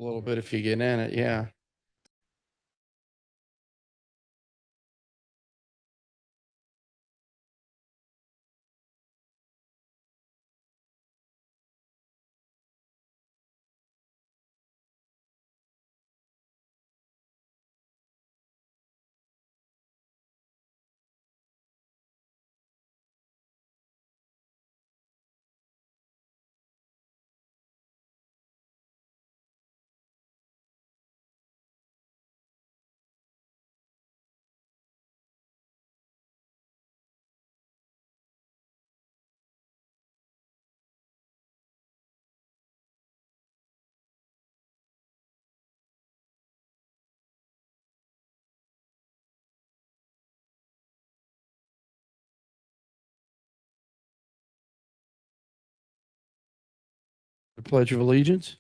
A little bit if you get in it, yeah. The Pledge of Allegiance.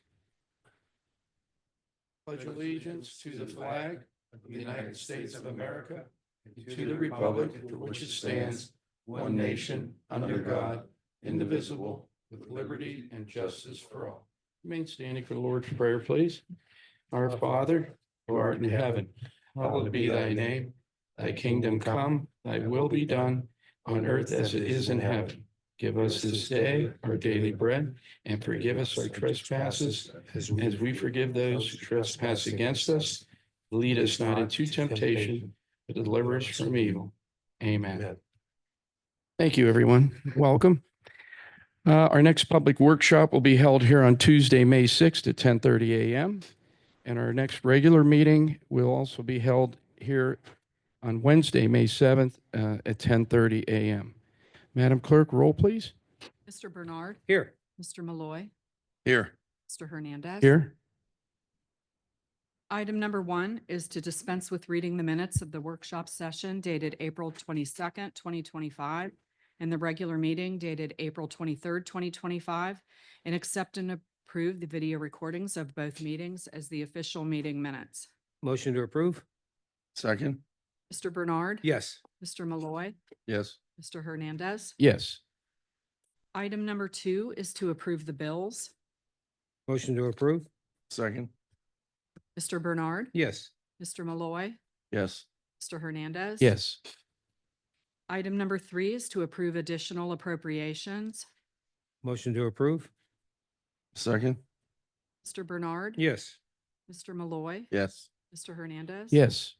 Pledge allegiance to the flag of the United States of America, and to the republic for which it stands, one nation, under God, indivisible, with liberty and justice for all. Remain standing for the Lord's Prayer, please. Our Father, who art in heaven, hallowed be thy name. Thy kingdom come, thy will be done, on earth as it is in heaven. Give us this day our daily bread, and forgive us our trespasses, as we forgive those who trespass against us. Lead us not into temptation, but deliver us from evil. Amen. Thank you, everyone. Welcome. Our next public workshop will be held here on Tuesday, May 6th at 10:30 a.m. And our next regular meeting will also be held here on Wednesday, May 7th at 10:30 a.m. Madam Clerk, roll please. Mr. Bernard. Here. Mr. Malloy. Here. Mr. Hernandez. Here. Item number 1 is to dispense with reading the minutes of the workshop session dated April 22nd, 2025, and the regular meeting dated April 23rd, 2025, and accept and approve the video recordings of both meetings as the official meeting minutes. Motion to approve? Second. Mr. Bernard. Yes. Mr. Malloy. Yes. Mr. Hernandez. Yes. Item number 2 is to approve the bills. Motion to approve? Second. Mr. Bernard. Yes. Mr. Malloy. Yes. Mr. Hernandez. Yes. Item number 3 is to approve additional appropriations. Motion to approve? Second. Mr. Bernard. Yes. Mr. Malloy. Yes. Mr. Hernandez. Yes.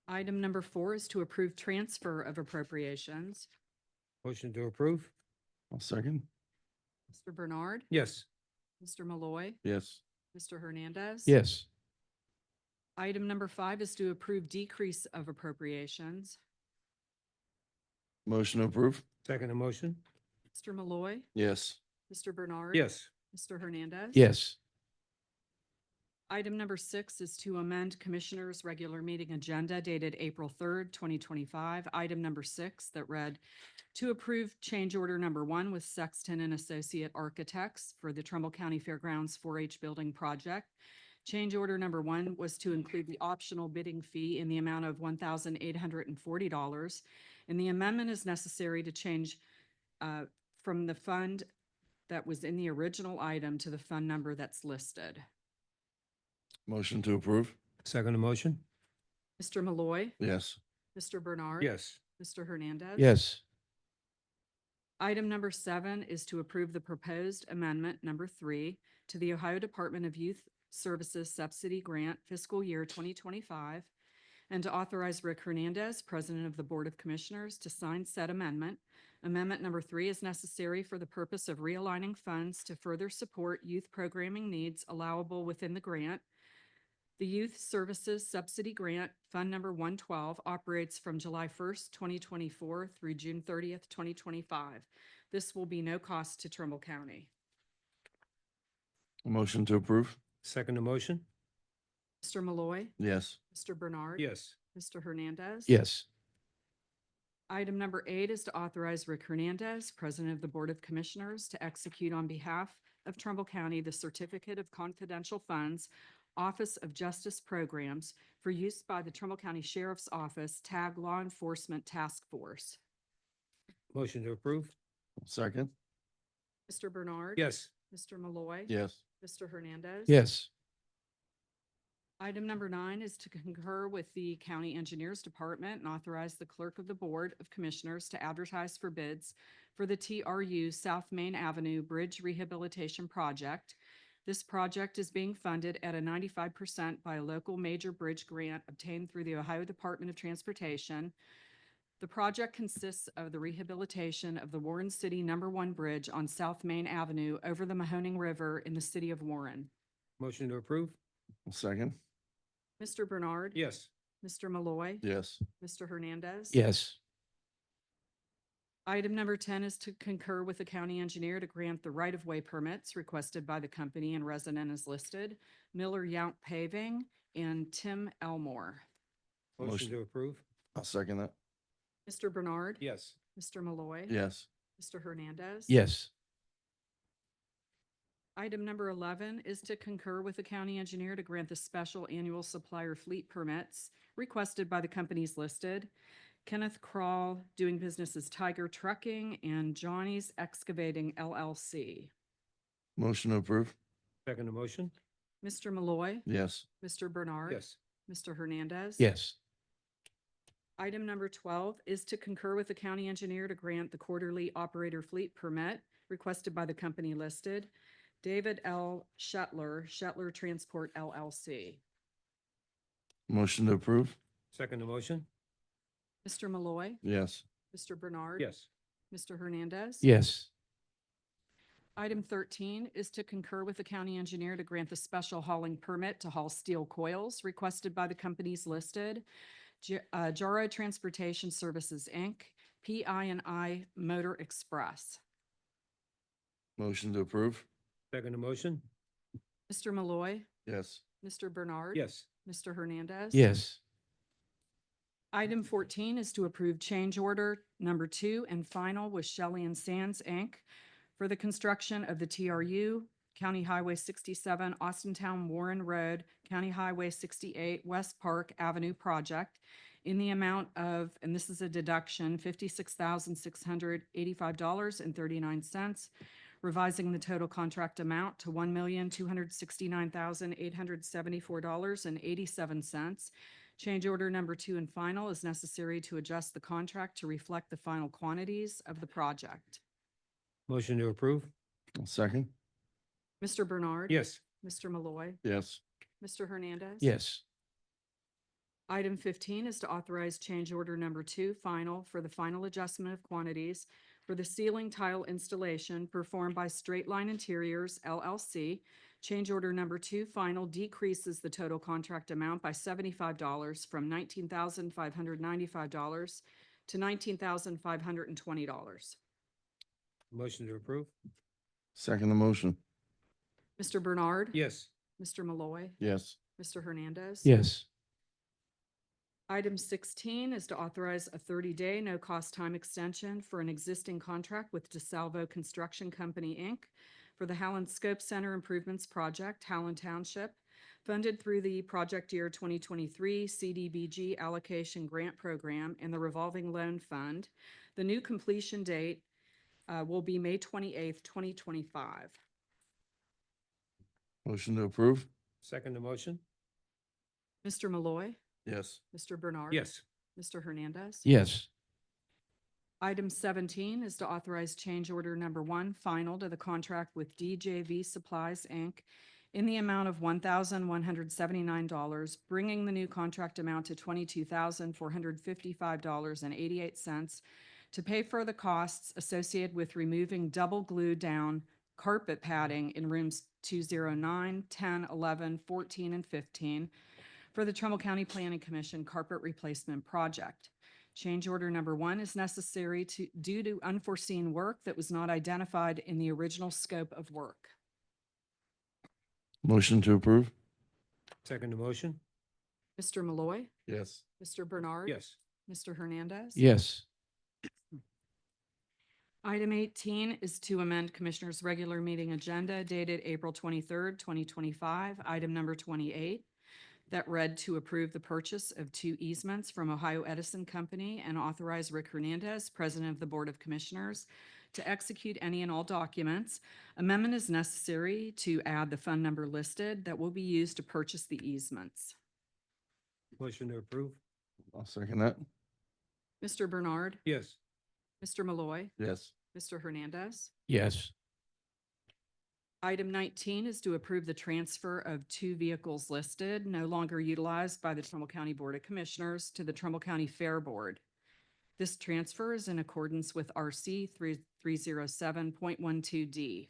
Item number 4 is to approve transfer of appropriations. Motion to approve? I'll second. Mr. Bernard. Yes. Mr. Malloy. Yes. Mr. Hernandez. Yes. Item number 5 is to approve decrease of appropriations. Motion to approve. Second motion? Mr. Malloy. Yes. Mr. Bernard. Yes. Mr. Hernandez. Yes. Item number 6 is to amend Commissioners' regular meeting agenda dated April 3rd, 2025. Item number 6 that read, to approve change order number 1 with Sexton and Associate Architects for the Trumbull County Fairgrounds 4-H building project. Change order number 1 was to include the optional bidding fee in the amount of $1,840. And the amendment is necessary to change from the fund that was in the original item to the fund number that's listed. Motion to approve. Second motion? Mr. Malloy. Yes. Mr. Bernard. Yes. Mr. Hernandez. Yes. Item number 7 is to approve the proposed amendment number 3 to the Ohio Department of Youth Services Subsidy Grant fiscal year 2025, and to authorize Rick Hernandez, President of the Board of Commissioners, to sign said amendment. Amendment number 3 is necessary for the purpose of realigning funds to further support youth programming needs allowable within the grant. The Youth Services Subsidy Grant, Fund Number 112, operates from July 1st, 2024 through June 30th, 2025. This will be no cost to Trumbull County. Motion to approve. Second motion? Mr. Malloy. Yes. Mr. Bernard. Yes. Mr. Hernandez. Yes. Item number 8 is to authorize Rick Hernandez, President of the Board of Commissioners, to execute on behalf of Trumbull County the Certificate of Confidential Funds, Office of Justice Programs, for use by the Trumbull County Sheriff's Office TAG Law Enforcement Task Force. Motion to approve? Second. Mr. Bernard. Yes. Mr. Malloy. Yes. Mr. Hernandez. Yes. Item number 9 is to concur with the County Engineers Department and authorize the Clerk of the Board of Commissioners to advertise for bids for the TRU South Main Avenue Bridge Rehabilitation Project. This project is being funded at a 95% by a local major bridge grant obtained through the Ohio Department of Transportation. The project consists of the rehabilitation of the Warren City No. 1 Bridge on South Main Avenue over the Mahoning River in the city of Warren. Motion to approve? Second. Mr. Bernard. Yes. Mr. Malloy. Yes. Mr. Hernandez. Yes. Item number 10 is to concur with the county engineer to grant the right-of-way permits requested by the company and resident as listed, Miller Yount Paving and Tim Elmore. Motion Motion. to approve? I'll second that. Mr. Bernard. Yes. Mr. Malloy. Yes. Mr. Hernandez. Yes. Item number 11 is to concur with the county engineer to grant the special annual supplier fleet permits requested by the companies listed, Kenneth Crawl, doing business as Tiger Trucking, and Johnny's Excavating LLC. Motion to approve. Second the motion? Mr. Malloy. Yes. Mr. Bernard. Yes. Mr. Hernandez. Yes. Item number 12 is to concur with the county engineer to grant the quarterly operator fleet permit requested by the company listed, David L. Shetler, Shetler Transport LLC. Motion to approve. Second the motion? Mr. Malloy. Yes. Mr. Bernard. Yes. Mr. Hernandez. Yes. Item 13 is to concur with the county engineer to grant the special hauling permit to haul steel coils requested by the companies listed, Jaro Transportation Services, Inc., PI&I Motor Express. Motion to approve. Second the motion? Mr. Malloy. Yes. Mr. Bernard. Yes. Mr. Hernandez. Yes. Item 14 is to approve change order number 2 and final with Shelley and Sands, Inc. for the construction of the TRU County Highway 67, Austintown Warren Road, County Highway 68, West Park Avenue project in the amount of, and this is a deduction, $56,685.39, revising the total contract amount to $1,269,874.87. Change order number 2 and final is necessary to adjust the contract to reflect the final quantities of the project. Motion to approve? Second. Mr. Bernard. Yes. Mr. Malloy. Yes. Mr. Hernandez. Yes. Item 15 is to authorize change order number 2 final for the final adjustment of quantities for the ceiling tile installation performed by Straight Line Interiors LLC. Change order number 2 final decreases the total contract amount by $75 from $19,595 to $19,520. Motion to approve? Second the motion. Mr. Bernard. Yes. Mr. Malloy. Yes. Mr. Hernandez. Yes. Item 16 is to authorize a 30-day no-cost time extension for an existing contract with DeSalvo Construction Company, Inc. for the Howland Scope Center Improvements Project, Howland Township, funded through the Project Year 2023 CDBG Allocation Grant Program and the Revolving Loan Fund. The new completion date will be May 28th, 2025. Motion to approve. Second the motion? Mr. Malloy. Yes. Mr. Bernard. Yes. Mr. Hernandez. Yes. Item 17 is to authorize change order number 1 final to the contract with DJV Supplies, Inc. in the amount of $1,179, bringing the new contract amount to $22,455.88 to pay for the costs associated with removing double glued down carpet padding in rooms 209, 10, 11, 14, and 15 for the Trumbull County Planning Commission carpet replacement project. Change order number 1 is necessary due to unforeseen work that was not identified in the original scope of work. Motion to approve. Second the motion? Mr. Malloy. Yes. Mr. Bernard. Yes. Mr. Hernandez. Yes. Item 18 is to amend Commissioners' regular meeting agenda dated April 23rd, 2025. Item number 28, that read to approve the purchase of 2 easements from Ohio Edison Company and authorize Rick Hernandez, President of the Board of Commissioners, to execute any and all documents. Amendment is necessary to add the fund number listed that will be used to purchase the easements. Motion to approve? I'll second that. Mr. Bernard, Yes. Mr. Malloy, Yes. Mr. Hernandez. Yes. Item 19 is to approve the transfer of two vehicles listed, no longer utilized by the Trumbull County Board of Commissioners, to the Trumbull County Fair Board. This transfer is in accordance with RC 307.12D.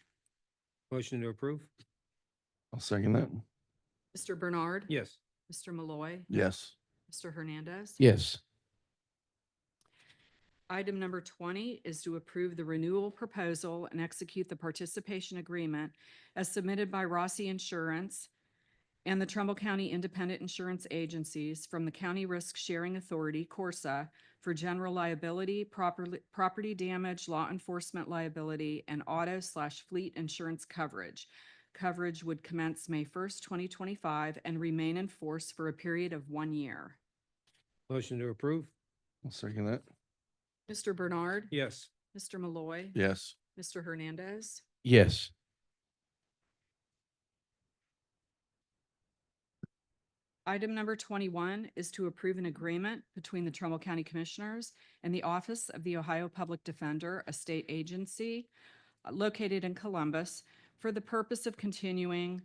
Motion to approve? I'll second that. Mr. Bernard. Yes. Mr. Malloy. Yes. Mr. Hernandez. Yes. Item number 20 is to approve the renewal proposal and execute the participation agreement as submitted by Rossi Insurance and the Trumbull County Independent Insurance Agencies from the County Risk Sharing Authority, Corsa, for general liability, property damage, law enforcement liability, and auto/fleet insurance coverage. Coverage would commence May 1st, 2025, and remain in force for a period of 1 year. Motion to approve? I'll second that. Mr. Bernard. Yes. Mr. Malloy. Yes. Mr. Hernandez. Yes. Item number 21 is to approve an agreement between the Trumbull County Commissioners and the Office of the Ohio Public Defender, a state agency located in Columbus, for the purpose of continuing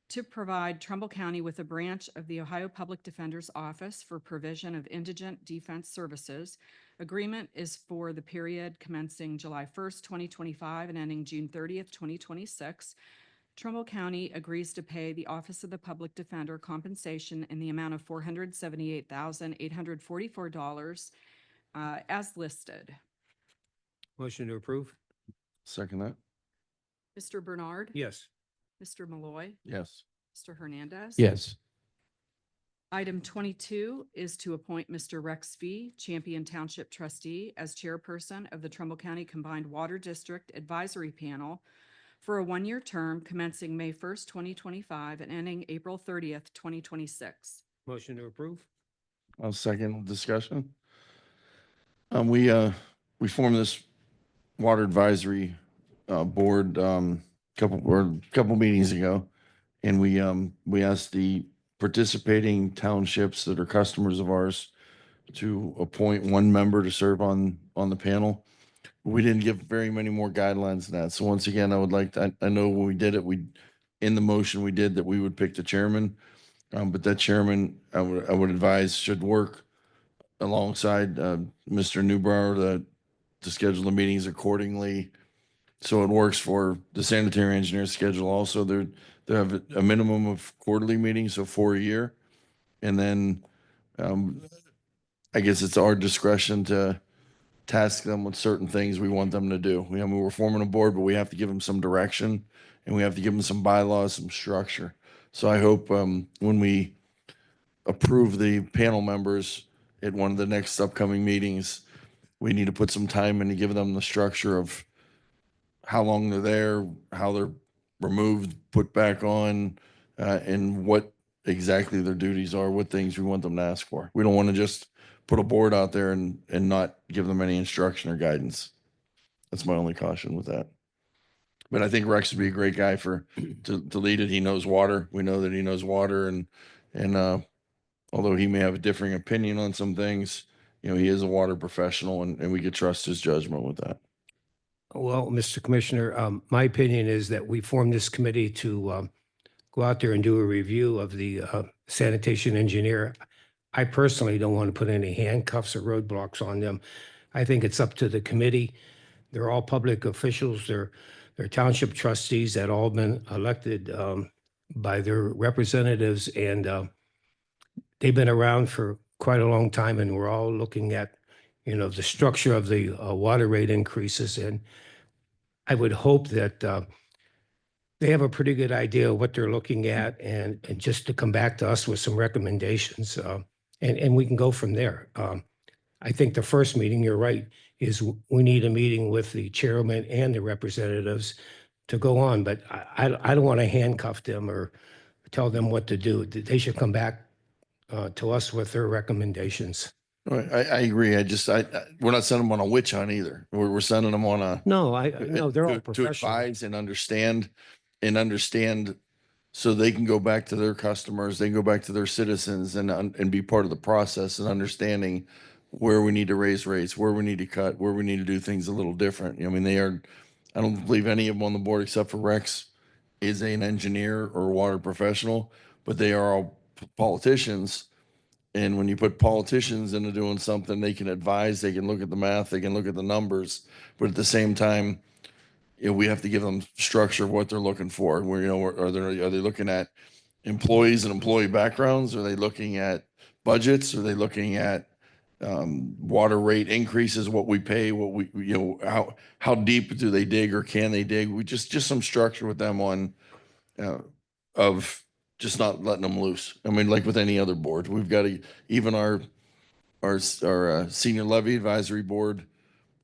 to provide Trumbull County with a branch of the Ohio Public Defender's Office for provision of indigent defense services. Agreement is for the period commencing July 1st, 2025 and ending June 30th, 2026. Trumbull County agrees to pay the Office of the Public Defender compensation in the amount of $478,844 as listed. Motion to approve? Second that. Mr. Bernard. Yes. Mr. Malloy. Yes. Mr. Hernandez. Yes. Item 22 is to appoint Mr. Rex Fee, Champion Township Trustee, as chairperson of the Trumbull County Combined Water District Advisory Panel for a 1-year term commencing May 1st, 2025 and ending April 30th, 2026. Motion to approve? I'll second discussion. We formed this water advisory board couple meetings ago, and we asked the participating townships that are customers of ours to appoint one member to serve on the panel. We didn't give very many more guidelines than that. So once again, I would like to, I know when we did it, in the motion we did that we would pick the chairman. But that chairman, I would advise should work alongside Mr. Newbrower to schedule the meetings accordingly. So it works for the sanitary engineer's schedule. Also, they have a minimum of quarterly meetings, so 4 a year. And then I guess it's our discretion to task them with certain things we want them to do. We're forming a board, but we have to give them some direction and we have to give them some bylaws, some structure. So I hope when we approve the panel members at one of the next upcoming meetings, we need to put some time in to give them the structure of how long they're there, how they're removed, put back on, and what exactly their duties are, what things we want them to ask for. We don't want to just put a board out there and not give them any instruction or guidance. That's my only caution with that. But I think Rex would be a great guy to lead it. He knows water. We know that he knows water, and although he may have a differing opinion on some things, he is a water professional, and we could trust his judgment with that. Well, Mr. Commissioner, my opinion is that we formed this committee to go out there and do a review of the sanitation engineer. I personally don't want to put any handcuffs or roadblocks on them. I think it's up to the committee. They're all public officials. They're township trustees that all been elected by their representatives, and they've been around for quite a long time, and we're all looking at, the structure of the water rate increases. And I would hope that they have a pretty good idea of what they're looking at, and just to come back to us with some recommendations, and we can go from there. I think the first meeting, you're right, is we need a meeting with the chairman and the representatives to go on, but I don't want to handcuff them or tell them what to do. They should come back to us with their recommendations. Right, I agree. We're not sending them on a witch hunt either. We're sending them on a, No, no, they're all to professional. advise and understand so they can go back to their customers, they can go back to their citizens and be part of the process and understanding where we need to raise rates, where we need to cut, where we need to do things a little different. I mean, I don't believe any of them on the board except for Rex is an engineer or water professional, but they are all politicians. And when you put politicians into doing something, they can advise, they can look at the math, they can look at the numbers, but at the same time, we have to give them structure of what they're looking for. Where, are they looking at employees and employee backgrounds? Are they looking at budgets? Are they looking at water rate increases, what we pay, what we, how deep do they dig or can they dig? We just some structure with them on, uh, of just not letting them loose. I mean, like with any other board, we've got to, even our senior levy advisory board,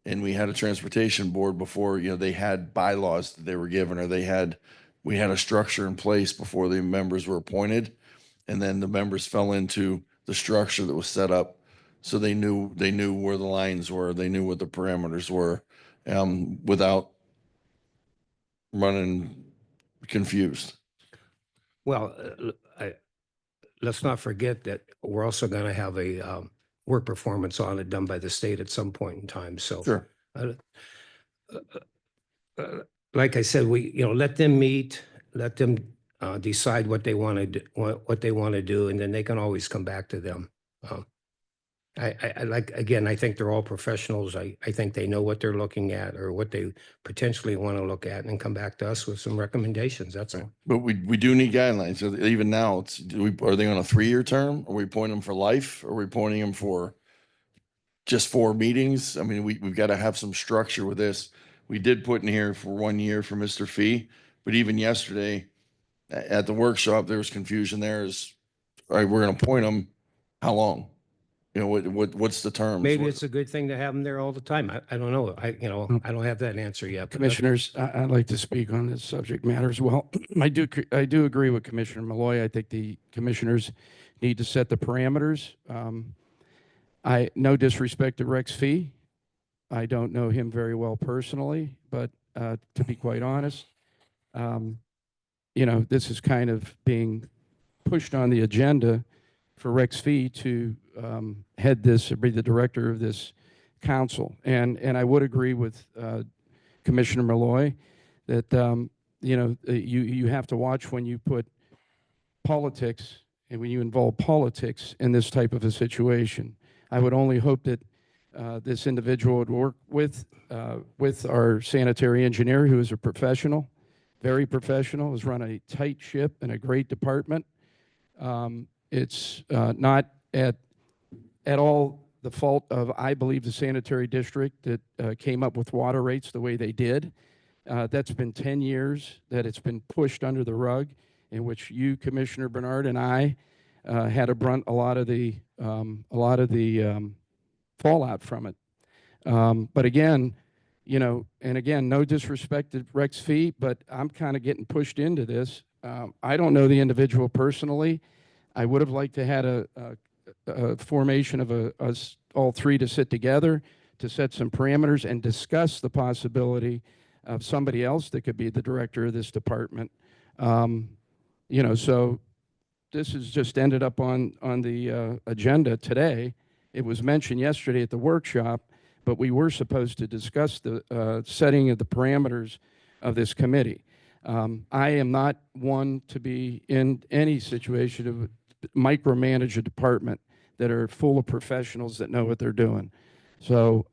and we had a transportation board before, they had bylaws that they were given, or we had a structure in place before the members were appointed. And then the members fell into the structure that was set up. So they knew where the lines were, they knew what the parameters were, without running confused. Well, let's not forget that we're also going to have a work performance audit done by the state at some point in time. So, Sure. uh, like I said, let them meet, let them decide what they want to do, what they want to do, and then they can always come back to them. Um, I think they're all professionals. I think they know what they're looking at or what they potentially want to look at and come back to us with some recommendations. That's all. But we do need guidelines. So even now, are they on a 3-year term? Are we appointing them for life? Are we appointing them for just 4 meetings? I mean, we've got to have some structure with this. We did put in here for 1 year for Mr. Fee, but even yesterday at the workshop, there was confusion there. All right, we're going to appoint them. How long? What's the terms? Maybe it's a good thing to have them there all the time. I don't know. I don't have that answer yet. but that's- Commissioners, I'd like to speak on this subject matter as well. I do agree with Commissioner Malloy. I think the commissioners need to set the parameters. No disrespect to Rex Fee. I don't know him very well personally, but to be quite honest, this is kind of being pushed on the agenda for Rex Fee to head this or be the director of this council. And I would agree with Commissioner Malloy that you have to watch when you put politics and when you involve politics in this type of a situation. I would only hope that this individual would work with our sanitary engineer, who is a professional, very professional, has run a tight ship and a great department. It's not at all the fault of, I believe, the sanitary district that came up with water rates the way they did. That's been 10 years that it's been pushed under the rug, in which you, Commissioner Bernard, and I had to brunt a lot of the fallout from it. But again, no disrespect to Rex Fee, but I'm kind of getting pushed into this. I don't know the individual personally. I would have liked to had a formation of us all three to sit together to set some parameters and discuss the possibility of somebody else that could be the director of this department. So this has just ended up on the agenda today. It was mentioned yesterday at the workshop, but we were supposed to discuss the setting of the parameters of this committee. I am not one to be in any situation of micromanage a department that are full of professionals that know what they're doing. So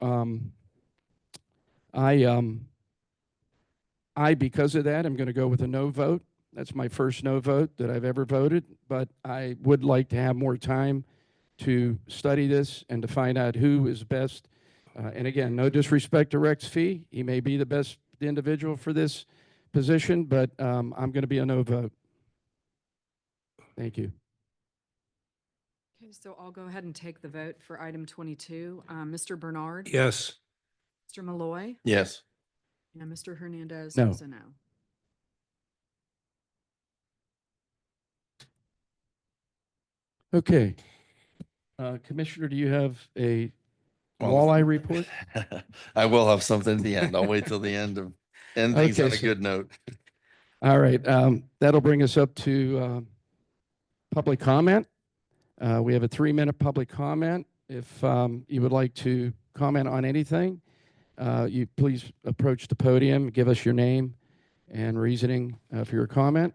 because of that, I'm going to go with a no vote. That's my first no vote that I've ever voted, but I would like to have more time to study this and to find out who is best. And again, no disrespect to Rex Fee. He may be the best individual for this position, but I'm going to be a no vote. Thank you. Okay, so I'll go ahead and take the vote for item 22. Mr. Bernard. Yes. Mr. Malloy. Yes. And Mr. Hernandez. No. is a no. Okay. Commissioner, do you have a Well, walleye report? I will have something at the end. I'll wait till the end of, end things Okay, on a so- good note. All right, that'll bring us up to public comment. We have a 3-minute public comment. If you would like to comment on anything, you please approach the podium, give us your name and reasoning for your comment.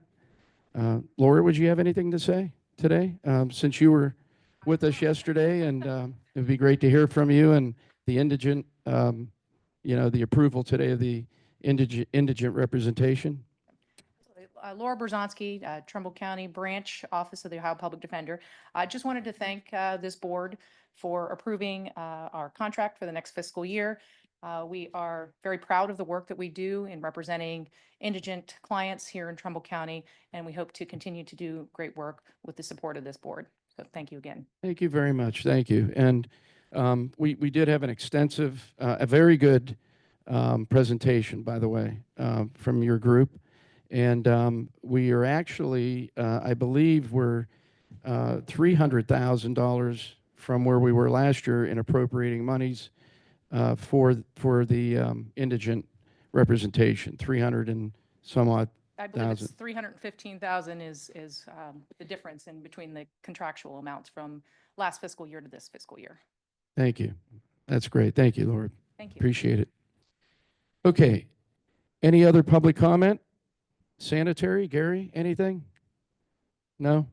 Laura, would you have anything to say today? Since you were with us yesterday, and it'd be great to hear from you and the indigent, the approval today of the indigent representation. Laura Berzonsky, Trumbull County Branch Office of the Ohio Public Defender. I just wanted to thank this board for approving our contract for the next fiscal year. We are very proud of the work that we do in representing indigent clients here in Trumbull County, and we hope to continue to do great work with the support of this board. So thank you again. Thank you very much. Thank you. And we did have an extensive, a very good presentation, by the way, from your group. And we are actually, I believe we're $300,000 from where we were last year in appropriating monies for the indigent representation, 300 and some odd. I believe it's 1,000. 315,000 is the difference in between the contractual amounts from last fiscal year to this fiscal year. Thank you. That's great. Thank you, Lord. Thank you. Appreciate it. Okay. Any other public comment? Sanitary, Gary, anything? No?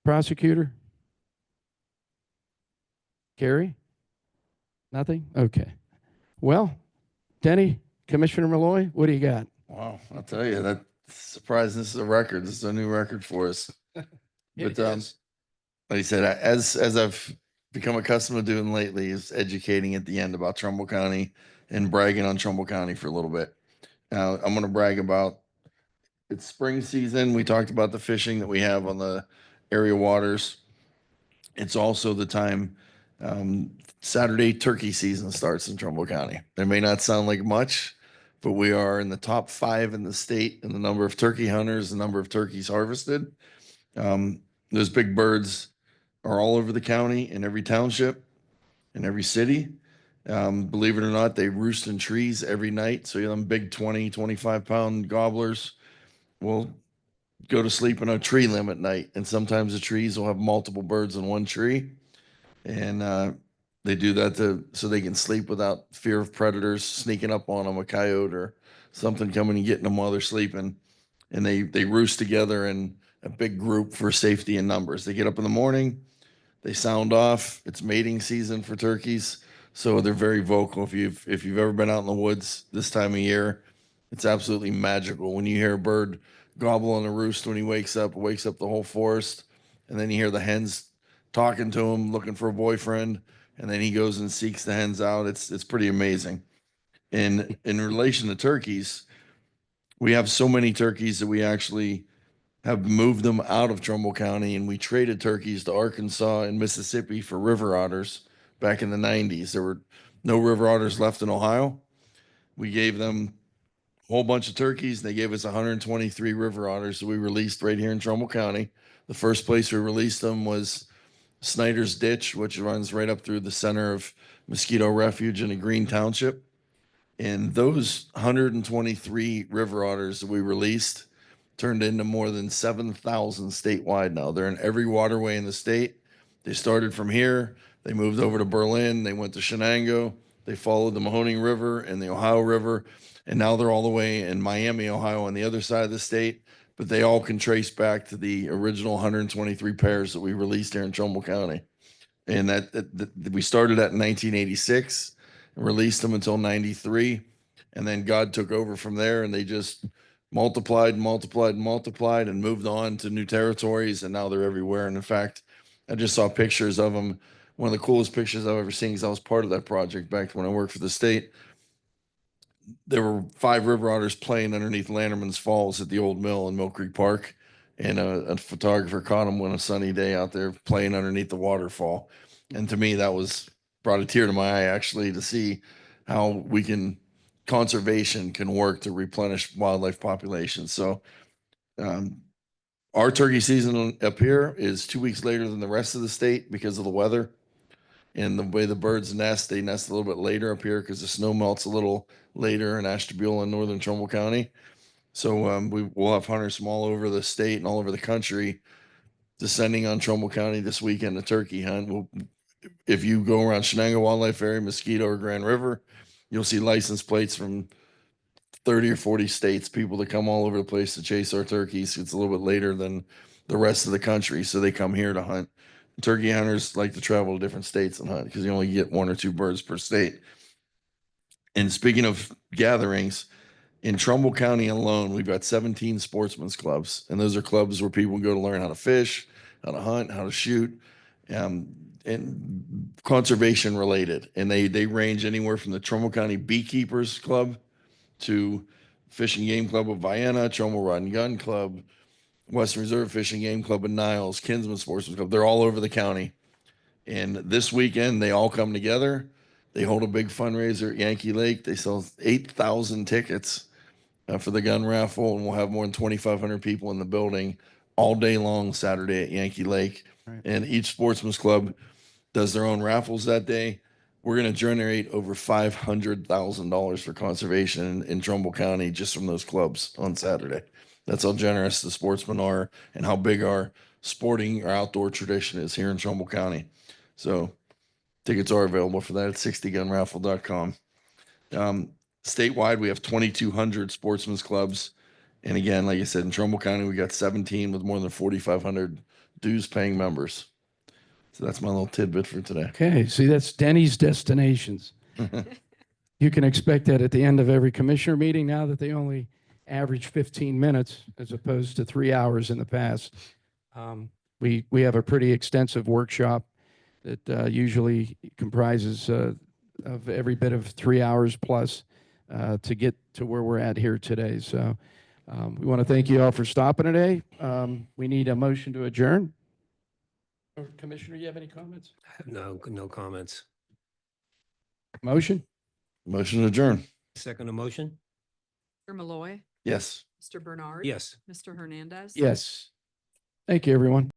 Prosecutor? Gary? Nothing? Okay. Well, Denny, Commissioner Malloy, what do you got? Wow, I'll tell you, that's surprising. This is a record. This is a new record for us. It But is. like I said, as I've become accustomed to doing lately, is educating at the end about Trumbull County and bragging on Trumbull County for a little bit. Now, I'm going to brag about it's spring season. We talked about the fishing that we have on the area waters. It's also the time Saturday turkey season starts in Trumbull County. It may not sound like much, but we are in the top 5 in the state in the number of turkey hunters, the number of turkeys harvested. Those big birds are all over the county, in every township, in every city. Believe it or not, they roost in trees every night. So you have them big 20, 25-pound gobblers will go to sleep in a tree limb at night. And sometimes the trees will have multiple birds in one tree. And they do that so they can sleep without fear of predators sneaking up on them, a coyote or something coming and getting them while they're sleeping. And they roost together in a big group for safety in numbers. They get up in the morning, they sound off. It's mating season for turkeys, so they're very vocal. If you've ever been out in the woods this time of year, it's absolutely magical when you hear a bird gobble on a roost when he wakes up. It wakes up the whole forest, and then you hear the hens talking to him, looking for a boyfriend, and then he goes and seeks the hens out. It's pretty amazing. And in relation to turkeys, we have so many turkeys that we actually have moved them out of Trumbull County, and we traded turkeys to Arkansas and Mississippi for river otters back in the 90s. There were no river otters left in Ohio. We gave them a whole bunch of turkeys. They gave us 123 river otters that we released right here in Trumbull County. The first place we released them was Snyder's Ditch, which runs right up through the center of Mosquito Refuge in a green township. And those 123 river otters that we released turned into more than 7,000 statewide now. They're in every waterway in the state. They started from here. They moved over to Berlin. They went to Shenango. They followed the Mahoning River and the Ohio River. And now they're all the way in Miami, Ohio, on the other side of the state. But they all can trace back to the original 123 pairs that we released here in Trumbull County. And that we started at in 1986 and released them until 93. And then God took over from there, and they just multiplied and multiplied and multiplied and moved on to new territories. And now they're everywhere. And in fact, I just saw pictures of them. One of the coolest pictures I've ever seen, because I was part of that project back when I worked for the state. There were 5 river otters playing underneath Lanterman's Falls at the old mill in Mill Creek Park. And a photographer caught them on a sunny day out there playing underneath the waterfall. And to me, that brought a tear to my eye, actually, to see how conservation can work to replenish wildlife populations. So Our turkey season up here is 2 weeks later than the rest of the state because of the weather. And the way the birds nest, they nest a little bit later up here because the snow melts a little later in Ashtabula and northern Trumbull County. So we'll have hunters from all over the state and all over the country descending on Trumbull County this weekend to turkey hunt. If you go around Shenango Wildlife Area, Mosquito, or Grand River, you'll see license plates from 30 or 40 states, people that come all over the place to chase our turkeys. It's a little bit later than the rest of the country, so they come here to hunt. Turkey hunters like to travel to different states and hunt because you only get 1 or 2 birds per state. And speaking of gatherings, in Trumbull County alone, we've got 17 sportsmen's clubs, and those are clubs where people go to learn how to fish, how to hunt, how to shoot, and conservation related. And they range anywhere from the Trumbull County Beekeepers Club to Fishing Game Club of Vienna, Trumbull Rod and Gun Club, Western Reserve Fishing Game Club of Niles, Kinsman Sportsman's Club. They're all over the county. And this weekend, they all come together. They hold a big fundraiser at Yankee Lake. They sell 8,000 tickets for the gun raffle, and we'll have more than 2,500 people in the building all day long Saturday at Yankee Lake. Right. And each sportsman's club does their own raffles that day. We're going to generate over $500,000 for conservation in Trumbull County just from those clubs on Saturday. That's how generous the sportsmen are and how big our sporting or outdoor tradition is here in Trumbull County. So tickets are available for that at 60gunraffle.com. Statewide, we have 2,200 sportsmen's clubs. And again, like I said, in Trumbull County, we got 17 with more than 4,500 dues paying members. So that's my little tidbit for today. Okay, see, that's Denny's Destinations. You can expect that at the end of every commissioner meeting now that they only average 15 minutes as opposed to 3 hours in the past. We have a pretty extensive workshop that usually comprises of every bit of 3 hours plus to get to where we're at here today. So we want to thank you all for stopping today. We need a motion to adjourn. Or Commissioner, you have any comments? No comments. Motion? Motion to adjourn. Second motion? Mr. Malloy, Yes. Mr. Bernard. Yes. Mr. Hernandez. Yes. Thank you, everyone.